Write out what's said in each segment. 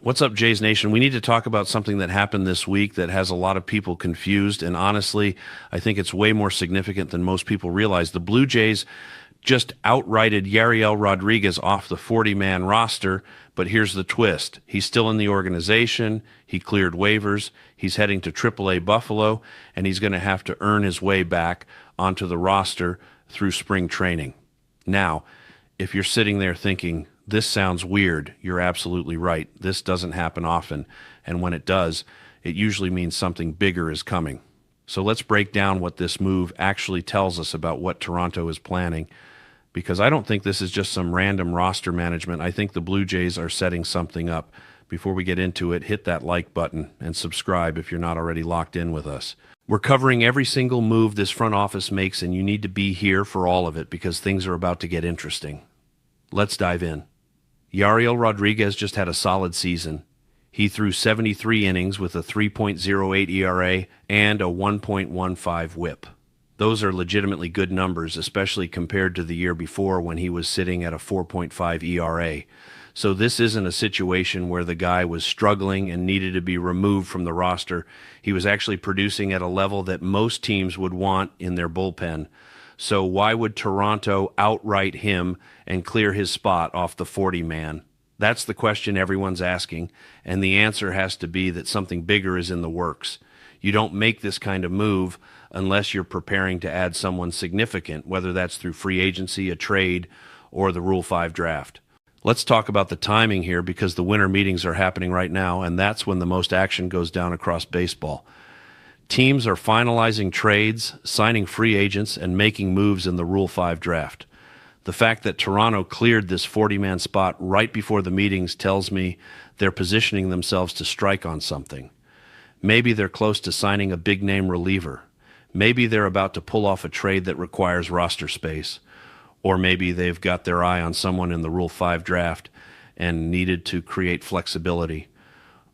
What's up, Jays Nation? We need to talk about something that happened this week that has a lot of people confused, and honestly, I think it's way more significant than most people realize. The Blue Jays just outrighted Yariel Rodriguez off the 40-man roster, but here's the twist. He's still in the organization, he cleared waivers, he's heading to AAA Buffalo, and he's going to have to earn his way back onto the roster through spring training. Now, if you're sitting there thinking, this sounds weird, you're absolutely right. This doesn't happen often, and when it does, it usually means something bigger is coming. So let's break down what this move actually tells us about what Toronto is planning, because I don't think this is just some random roster management. I think the Blue Jays are setting something up. Before we get into it, hit that like button and subscribe if you're not already locked in with us. We're covering every single move this front office makes, and you need to be here for all of it because things are about to get interesting. Let's dive in. Yariel Rodriguez just had a solid season. He threw 73 innings with a 3.08 ERA and a 1.15 WHIP. Those are legitimately good numbers, especially compared to the year before when he was sitting at a 4.5 ERA. So this isn't a situation where the guy was struggling and needed to be removed from the roster. He was actually producing at a level that most teams would want in their bullpen. So why would Toronto outright him and clear his spot off the 40-man? That's the question everyone's asking, and the answer has to be that something bigger is in the works. You don't make this kind of move unless you're preparing to add someone significant, whether that's through free agency, a trade, or the Rule 5 draft. Let's talk about the timing here because the winter meetings are happening right now, and that's when the most action goes down across baseball. Teams are finalizing trades, signing free agents, and making moves in the Rule 5 draft. The fact that Toronto cleared this 40-man spot right before the meetings tells me they're positioning themselves to strike on something. Maybe they're close to signing a big-name reliever. Maybe they're about to pull off a trade that requires roster space. Or maybe they've got their eye on someone in the Rule 5 draft and needed to create flexibility.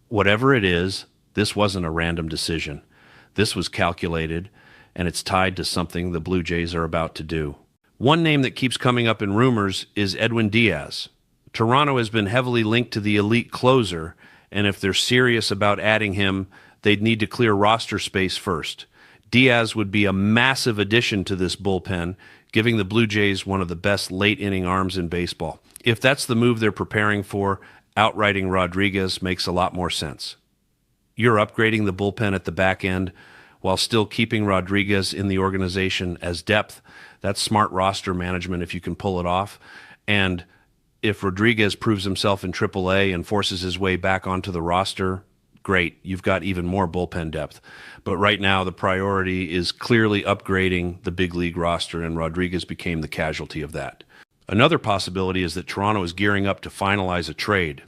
Whatever it is, this wasn't a random decision. This was calculated, and it's tied to something the Blue Jays are about to do. One name that keeps coming up in rumors is Edwin Diaz. Toronto has been heavily linked to the elite closer, and if they're serious about adding him, they'd need to clear roster space first. Diaz would be a massive addition to this bullpen, giving the Blue Jays one of the best late-inning arms in baseball. If that's the move they're preparing for, outrighting Rodriguez makes a lot more sense. You're upgrading the bullpen at the back end while still keeping Rodriguez in the organization as depth. That's smart roster management if you can pull it off. And if Rodriguez proves himself in AAA and forces his way back onto the roster, great. You've got even more bullpen depth. But right now, the priority is clearly upgrading the big league roster, and Rodriguez became the casualty of that. Another possibility is that Toronto is gearing up to finalize a trade.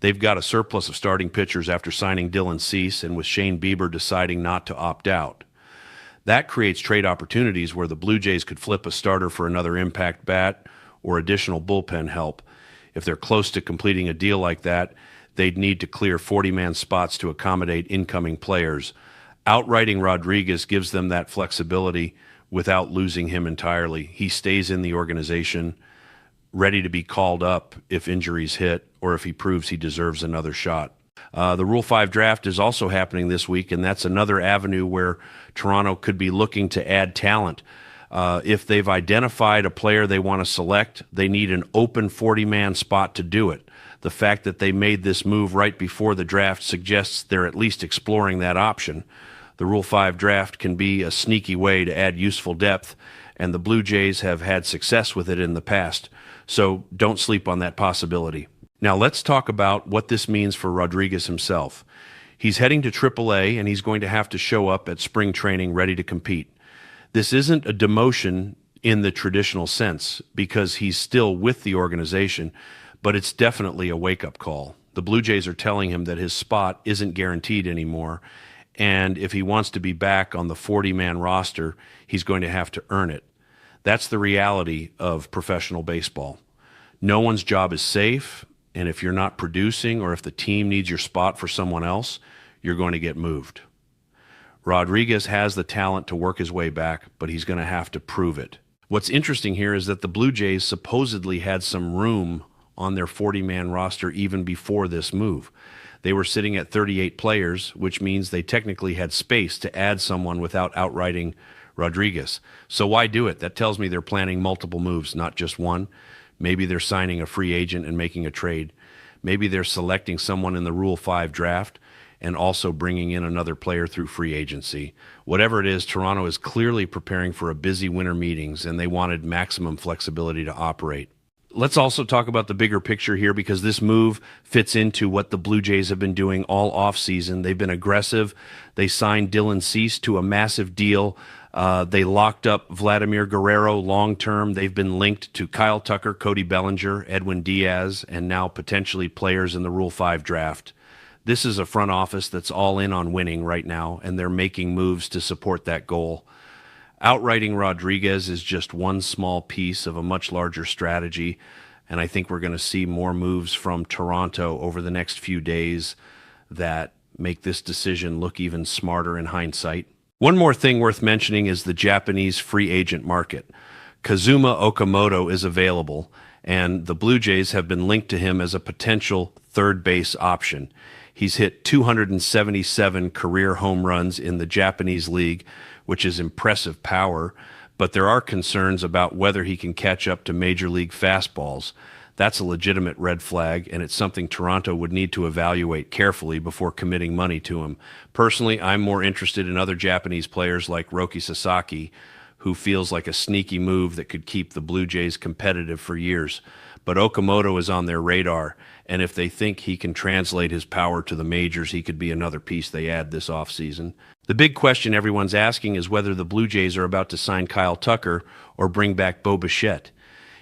They've got a surplus of starting pitchers after signing Dylan Cease and with Shane Bieber deciding not to opt out. That creates trade opportunities where the Blue Jays could flip a starter for another impact bat or additional bullpen help. If they're close to completing a deal like that, they'd need to clear 40-man spots to accommodate incoming players. Outrighting Rodriguez gives them that flexibility without losing him entirely. He stays in the organization, ready to be called up if injuries hit or if he proves he deserves another shot. The Rule 5 draft is also happening this week, and that's another avenue where Toronto could be looking to add talent. If they've identified a player they want to select, they need an open 40-man spot to do it. The fact that they made this move right before the draft suggests they're at least exploring that option. The Rule 5 draft can be a sneaky way to add useful depth, and the Blue Jays have had success with it in the past. So don't sleep on that possibility. Now let's talk about what this means for Rodriguez himself. He's heading to AAA, and he's going to have to show up at spring training ready to compete. This isn't a demotion in the traditional sense because he's still with the organization, but it's definitely a wake-up call. The Blue Jays are telling him that his spot isn't guaranteed anymore, and if he wants to be back on the 40-man roster, he's going to have to earn it. That's the reality of professional baseball. No one's job is safe, and if you're not producing or if the team needs your spot for someone else, you're going to get moved. Rodriguez has the talent to work his way back, but he's going to have to prove it. What's interesting here is that the Blue Jays supposedly had some room on their 40-man roster even before this move. They were sitting at 38 players, which means they technically had space to add someone without outrighting Rodriguez. So why do it? That tells me they're planning multiple moves, not just one. Maybe they're signing a free agent and making a trade. Maybe they're selecting someone in the Rule 5 draft and also bringing in another player through free agency. Whatever it is, Toronto is clearly preparing for a busy winter meetings, and they wanted maximum flexibility to operate. Let's also talk about the bigger picture here, because this move fits into what the Blue Jays have been doing all offseason. They've been aggressive. They signed Dylan Cease to a massive deal. They locked up Vladimir Guerrero long-term. They've been linked to Kyle Tucker, Cody Bellinger, Edwin Diaz, and now potentially players in the Rule 5 draft. This is a front office that's all in on winning right now, and they're making moves to support that goal. Outrighting Rodriguez is just one small piece of a much larger strategy, and I think we're going to see more moves from Toronto over the next few days that make this decision look even smarter in hindsight. One more thing worth mentioning is the Japanese free agent market. Kazuma Okamoto is available, and the Blue Jays have been linked to him as a potential third base option. He's hit 277 career home runs in the Japanese league, which is impressive power, but there are concerns about whether he can catch up to major league fastballs. That's a legitimate red flag, and it's something Toronto would need to evaluate carefully before committing money to him. Personally, I'm more interested in other Japanese players like Roki Sasaki, who feels like a sneaky move that could keep the Blue Jays competitive for years. But Okamoto is on their radar, and if they think he can translate his power to the majors, he could be another piece they add this offseason. The big question everyone's asking is whether the Blue Jays are about to sign Kyle Tucker or bring back Bo Bichette.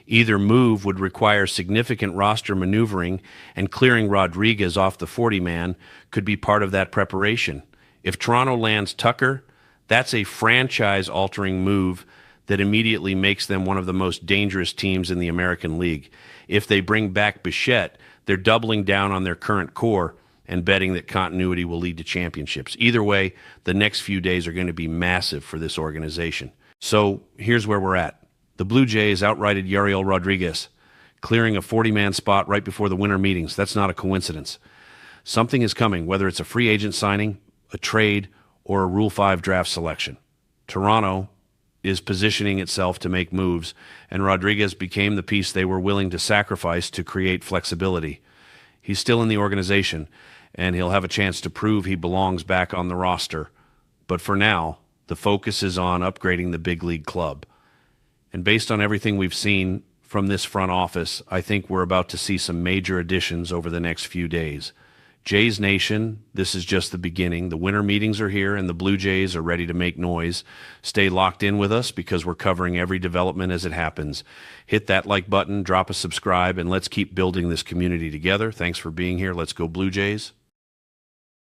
Either move would require significant roster maneuvering, and clearing Rodriguez off the 40-man could be part of that preparation. If Toronto lands Tucker, that's a franchise-altering move that immediately makes them one of the most dangerous teams in the American League. If they bring back Bichette, they're doubling down on their current core and betting that continuity will lead to championships. Either way, the next few days are going to be massive for this organization. So here's where we're at. The Blue Jays outrighted Yariel Rodriguez, clearing a 40-man spot right before the winter meetings. That's not a coincidence. Something is coming, whether it's a free agent signing, a trade, or a Rule 5 draft selection. Toronto is positioning itself to make moves, and Rodriguez became the piece they were willing to sacrifice to create flexibility. He's still in the organization, and he'll have a chance to prove he belongs back on the roster. But for now, the focus is on upgrading the big league club. And based on everything we've seen from this front office, I think we're about to see some major additions over the next few days. Jays Nation, this is just the beginning. The winter meetings are here, and the Blue Jays are ready to make noise. Stay locked in with us because we're covering every development as it happens. Hit that like button, drop a subscribe, and let's keep building this community together. Thanks for being here. Let's go Blue Jays.